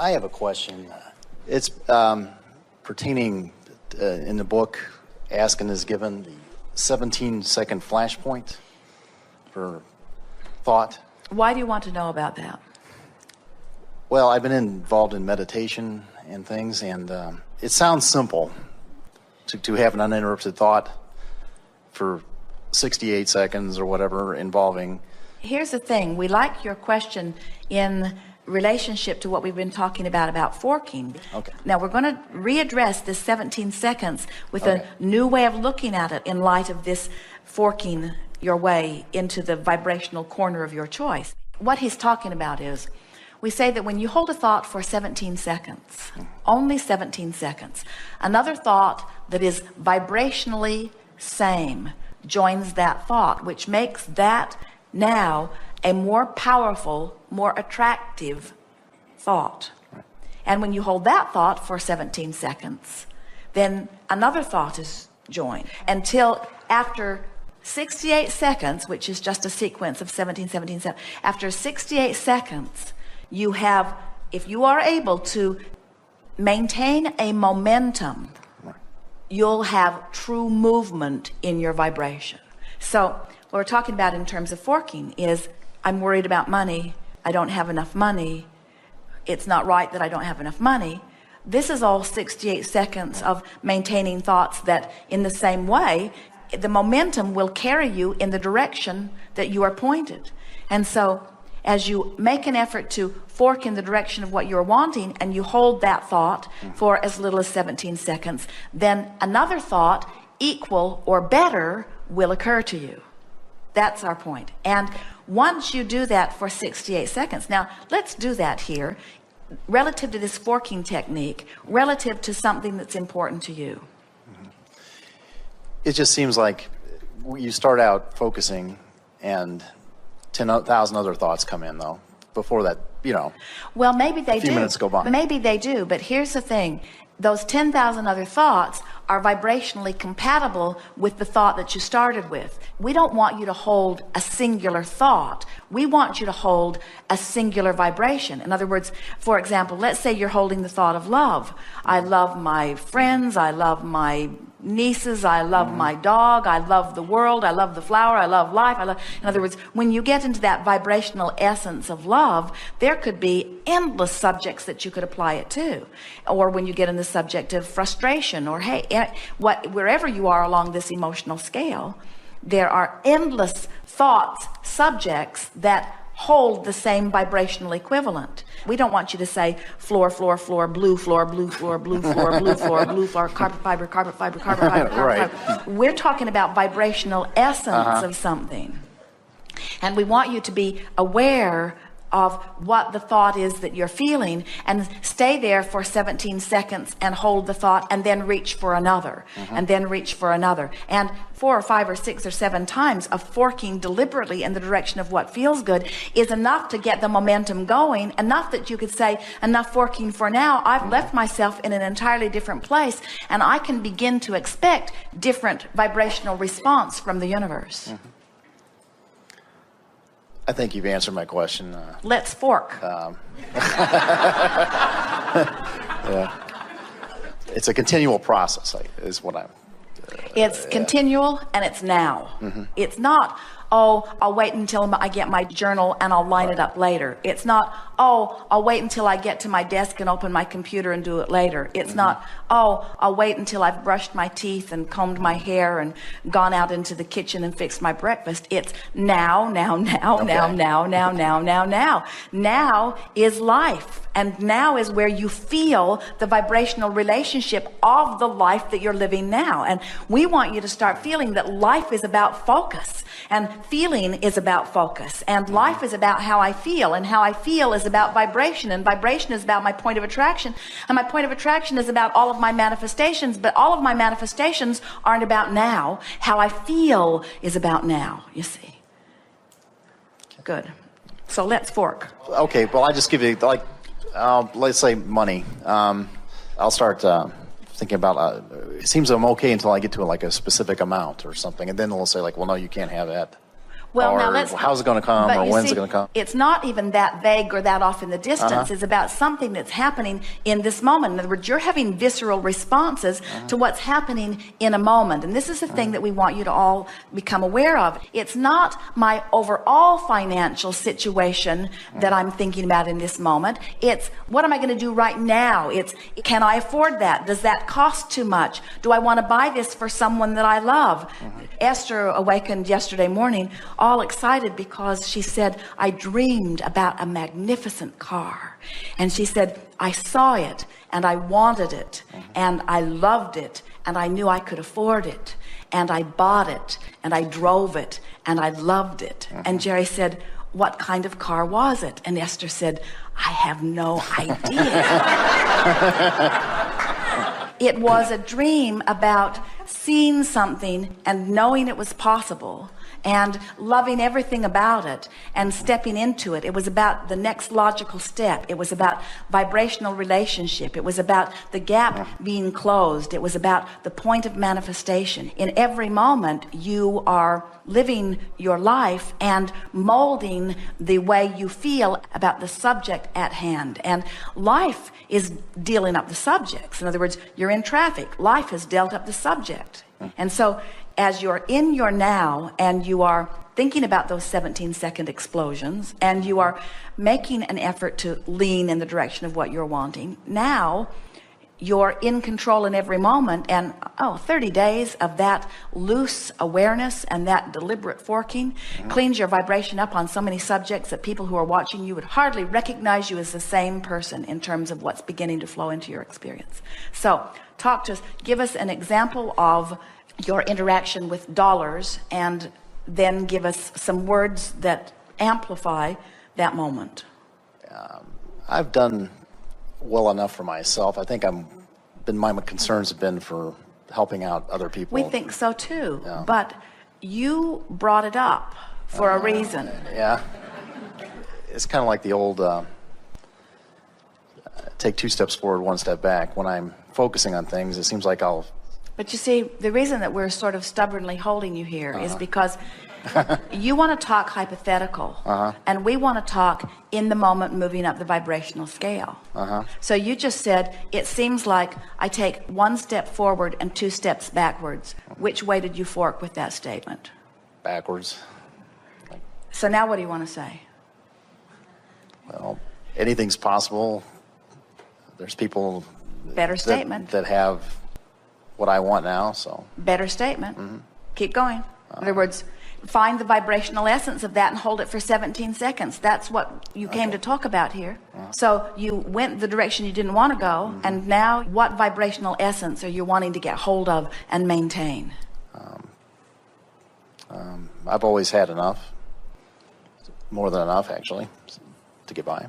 I have a question. It's pertaining in the book, Ask and is Given, the 17-second flashpoint for thought. Why do you want to know about that? Well, I've been involved in meditation and things, and it sounds simple to have an uninterrupted thought for 68 seconds or whatever involving. Here's the thing. We like your question in relationship to what we've been talking about forking. Okay. Now we're going to readdress this 17 seconds with a new way of looking at it in light of this forking your way into the vibrational corner of your choice. What he's talking about is, we say that when you hold a thought for 17 seconds, only 17 seconds, another thought that is vibrationally same joins that thought, which makes that now a more powerful, more attractive thought. And when you hold that thought for 17 seconds, then another thought is joined until after 68 seconds, which is just a sequence of 17, 17, 17. After 68 seconds, you have, if you are able to maintain a momentum, you'll have true movement in your vibration. So what we're talking about in terms of forking is, I'm worried about money. I don't have enough money. It's not right that I don't have enough money. This is all 68 seconds of maintaining thoughts that in the same way, the momentum will carry you in the direction that you are pointed. And so as you make an effort to fork in the direction of what you're wanting and you hold that thought for as little as 17 seconds, then another thought equal or better will occur to you. That's our point. And once you do that for 68 seconds, now let's do that here relative to this forking technique, relative to something that's important to you. It just seems like you start out focusing and 10,000 other thoughts come in, though, before that, Well, maybe they do. A few minutes go by. Maybe they do, but here's the thing. Those 10,000 other thoughts are vibrationally compatible with the thought that you started with. We don't want you to hold a singular thought. We want you to hold a singular vibration. In other words, for example, let's say you're holding the thought of love. I love my friends. I love my nieces. I love my dog. I love the world. I love the flower. I love life. In other words, when you get into that vibrational essence of love, there could be endless subjects that you could apply it to. Or when you get in the subject of frustration or wherever you are along this emotional scale, there are endless thoughts, subjects that hold the same vibrational equivalent. We don't want you to say floor, floor, floor, blue floor, blue floor, blue floor, blue floor, blue floor, carpet fiber, carpet fiber, carpet fiber, carpet fiber. We're talking about vibrational essence of something. And we want you to be aware of what the thought is that you're feeling and stay there for 17 seconds and hold the thought and then reach for another and then reach for another. And 4 or 5 or 6 or 7 times of forking deliberately in the direction of what feels good is enough to get the momentum going, enough that you could say, enough forking for now. I've left myself in an entirely different place and I can begin to expect different vibrational response from the universe. I think you've answered my question. Let's fork. Yeah. It's a continual process, is what I'm... It's continual and it's now. It's not, oh, I'll wait until I get my journal and I'll line it up later. It's not, oh, I'll wait until I get to my desk and open my computer and do it later. It's not, oh, I'll wait until I've brushed my teeth and combed my hair and gone out into the kitchen and fixed my breakfast. It's now, now, now, Okay. now, now, now, now, now, now. Now is life. And now is where you feel the vibrational relationship of the life that you're living now. And we want you to start feeling that life is about focus, and feeling is about focus, and life is about how I feel, and how I feel is about vibration, and vibration is about my point of attraction, and my point of attraction is about all of my manifestations, but all of my manifestations aren't about now. How I feel is about now, you see. Good. So let's fork. Okay, well, I just give you, let's say money. I'll start thinking about, it seems I'm okay until I get to a specific amount or something, and then they'll say well, no, you can't have that. Well, or now let's. how's it going to come, but or you when's see, it going to come? It's not even that vague or that off in the distance. It's about something that's happening in this moment. In other words, you're having visceral responses to what's happening in a moment. And this is the thing that we want you to all become aware of. It's not my overall financial situation that I'm thinking about in this moment. It's what am I going to do right now? It's can I afford that? Does that cost too much? Do I want to buy this for someone that I love? Esther awakened yesterday morning all excited because she said, I dreamed about a magnificent car. And she said, I saw it and I wanted it and I loved it and I knew I could afford it. And I bought it and I drove it and I loved it. And Jerry said, what kind of car was it? And Esther said, I have no idea. It was a dream about seeing something and knowing it was possible and loving everything about it and stepping into it. It was about the next logical step. It was about vibrational relationship. It was about the gap being closed. It was about the point of manifestation. In every moment, you are living your life and molding the way you feel about the subject at hand. And life is dealing up the subjects. In other words, you're in traffic. Life has dealt up the subject. And so as you're in your now and you are thinking about those 17-second explosions and you are making an effort to lean in the direction of what you're wanting, now you're in control in every moment. And 30 days of that loose awareness and that deliberate forking cleans your vibration up on so many subjects that people who are watching you would hardly recognize you as the same person in terms of what's beginning to flow into your experience. So talk to us, give us an example of your interaction with dollars, and then give us some words that amplify that moment. I've done well enough for myself. I think my concerns have been for helping out other people. We think so too, but you brought it up for a reason. Yeah. It's kind of like the old take 2 steps forward, 1 step back. When I'm focusing on things, it seems like But you see, the reason that we're sort of stubbornly holding you here is because you want to talk hypothetical, and we want to talk in the moment, moving up the vibrational scale. So you just said, it seems like I take 1 step forward and 2 steps backwards. Which way did you fork with that statement? backwards. So now what do you want to say? Well, anything's possible. There's people Better statement. that have what I want now, so. Better statement. Keep going. In other words, find the vibrational essence of that and hold it for 17 seconds. That's what you came to talk about here. So you went the direction you didn't want to go, and now what vibrational essence are you wanting to get hold of and maintain? I've always had enough, more than enough actually, to get by.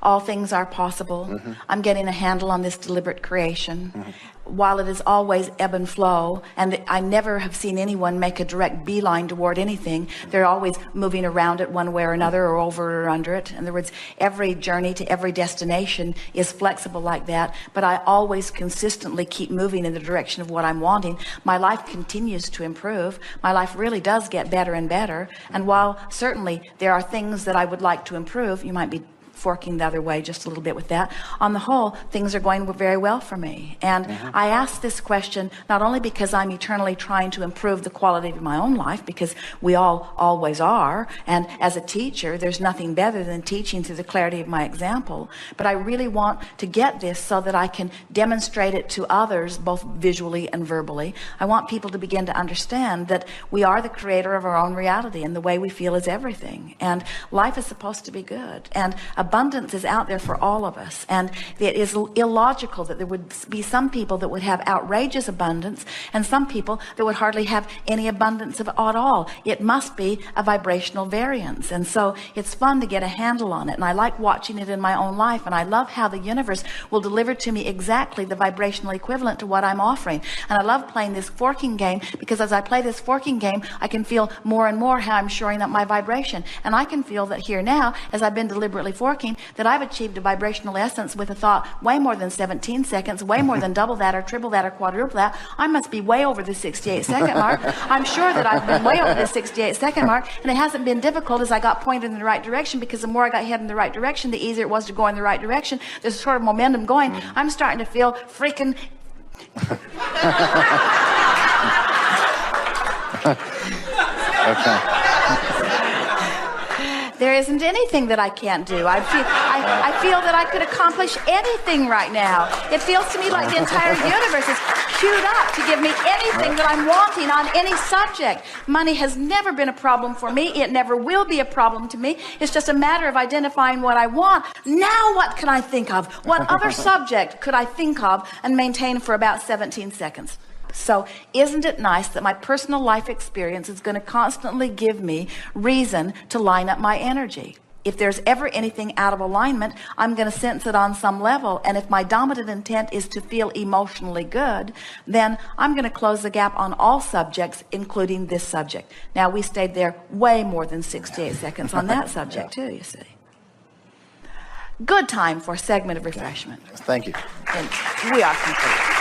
All things are possible. I'm getting a handle on this deliberate creation. While it is always ebb and flow, and I never have seen anyone make a direct beeline toward anything, they're always moving around it one way or another, or over or under it. In other words, every journey to every destination is flexible like that, but I always consistently keep moving in the direction of what I'm wanting. My life continues to improve. My life really does get better and better. And while certainly there are things that I would like to improve, you might be forking the other way just a little bit with that. On the whole, things are going very well for me. And I ask this question not only because I'm eternally trying to improve the quality of my own life, because we all always are, and as a teacher there's nothing better than teaching through the clarity of my example, but I really want to get this so that I can demonstrate it to others, both visually and verbally. I want people to begin to understand that we are the creator of our own reality, and the way we feel is everything, and life is supposed to be good, and abundance is out there for all of us. And it is illogical that there would be some people that would have outrageous abundance and some people that would hardly have any abundance at all. It must be a vibrational variance. And so it's fun to get a handle on it. And I like watching it in my own life. And I love how the universe will deliver to me exactly the vibrational equivalent to what I'm offering. And I love playing this forking game, because as I play this forking game, I can feel more and more how I'm shoring up my vibration. And I can feel that here now, as I've been deliberately forking, talking that I've achieved a vibrational essence with a thought way more than 17 seconds, way more than double that or triple that or quadruple that. I must be way over the 68-second mark. I'm sure that I've been way over the 68-second mark, and it hasn't been difficult as I got pointed in the right direction, because the more I got headed in the right direction, the easier it was to go in the right direction. There's sort of momentum going. I'm starting to feel freaking... Okay. There isn't anything that I can't do. I feel that I could accomplish anything right now. It feels to me like the entire universe is queued up to give me anything that I'm wanting on any subject. Money has never been a problem for me. It never will be a problem to me. It's just a matter of identifying what I want. Now what can I think of? What other subject could I think of and maintain for about 17 seconds? So isn't it nice that my personal life experience is going to constantly give me reason to line up my energy? If there's ever anything out of alignment, I'm going to sense it on some level. And if my dominant intent is to feel emotionally good, then I'm going to close the gap on all subjects, including this subject. Now, we stayed there way more than 68 seconds on that subject, too, you see. Good time for a segment of refreshment. Thank you. And we are complete.